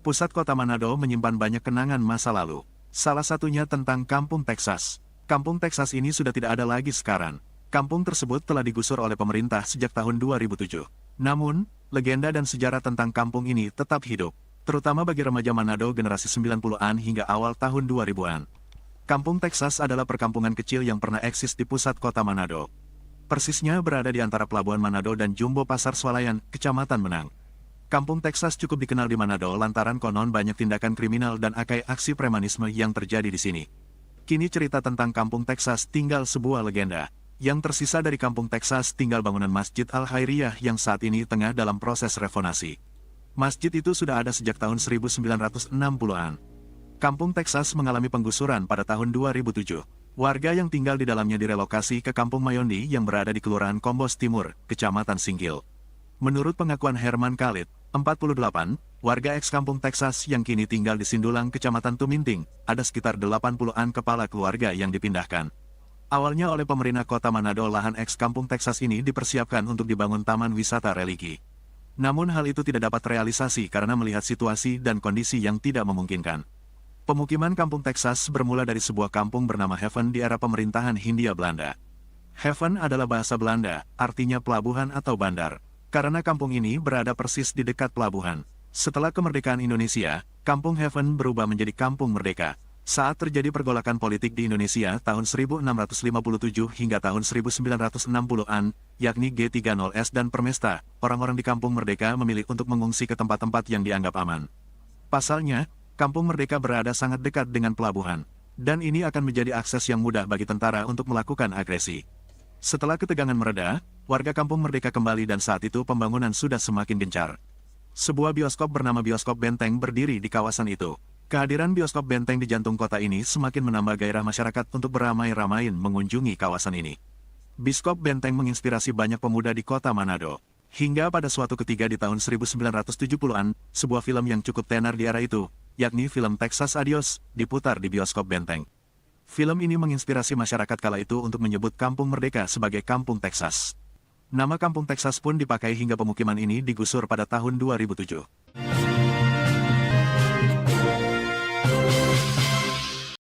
Pusat kota Manado menyimpan banyak kenangan masa lalu. Salah satunya tentang Kampung Texas. Kampung Texas ini sudah tidak ada lagi sekarang. Kampung tersebut telah digusur oleh pemerintah sejak tahun 2007. Namun, legenda dan sejarah tentang kampung ini tetap hidup, terutama bagi remaja Manado generasi 90-an hingga awal tahun 2000-an. Kampung Texas adalah perkampungan kecil yang pernah eksis di pusat kota Manado. Persisnya berada di antara Pelabuhan Manado dan Jumbo Pasar Swalayan, Kecamatan Menang. Kampung Texas cukup dikenal di Manado lantaran konon banyak tindakan kriminal dan aksi premanisme yang terjadi di sini. Kini cerita tentang Kampung Texas tinggal sebuah legenda. Yang tersisa dari Kampung Texas tinggal bangunan Masjid Al-Khairiyah yang saat ini tengah dalam proses reformasi. Masjid itu sudah ada sejak tahun 1960-an. Kampung Texas mengalami penggusuran pada tahun 2007. Warga yang tinggal di dalamnya direlokasi ke Kampung Mayondi yang berada di Kelurahan Kombos Timur, Kecamatan Singgil. Menurut pengakuan Herman Khalid, 48, warga eks-Kampung Texas yang kini tinggal di Sindulang, Kecamatan Tuminting, ada sekitar 80-an kepala keluarga yang dipindahkan. Awalnya oleh pemerintah kota Manado, lahan eks-Kampung Texas ini dipersiapkan untuk dibangun taman wisata religi. Namun hal itu tidak dapat realisasi karena melihat situasi dan kondisi yang tidak memungkinkan. Pemukiman Kampung Texas bermula dari sebuah kampung bernama Haven di era pemerintahan Hindia Belanda. Haven adalah bahasa Belanda, artinya pelabuhan atau bandar. Karena kampung ini berada persis di dekat pelabuhan. Setelah kemerdekaan Indonesia, Kampung Haven berubah menjadi Kampung Merdeka. Saat terjadi pergolakan politik di Indonesia tahun 1657 hingga tahun 1960-an, yakni G30S dan Permesta, orang-orang di Kampung Merdeka memilih untuk mengungsi ke tempat-tempat yang dianggap aman. Pasalnya, Kampung Merdeka berada sangat dekat dengan pelabuhan, dan ini akan menjadi akses yang mudah bagi tentara untuk melakukan agresi. Setelah ketegangan mereda, warga Kampung Merdeka kembali dan saat itu pembangunan sudah semakin gencar. Sebuah bioskop bernama Bioskop Benteng berdiri di kawasan itu. Kehadiran bioskop Benteng di jantung kota ini semakin menambah gairah masyarakat untuk beramai-ramai mengunjungi kawasan ini. Bioskop Benteng menginspirasi banyak pemuda di kota Manado. Hingga pada suatu ketika di tahun 1970-an, sebuah film yang cukup tenar di era itu, yakni film Texas Adios, diputar di Bioskop Benteng. Film ini menginspirasi masyarakat kala itu untuk menyebut Kampung Merdeka sebagai Kampung Texas. Nama Kampung Texas pun dipakai hingga pemukiman ini digusur pada tahun 2007.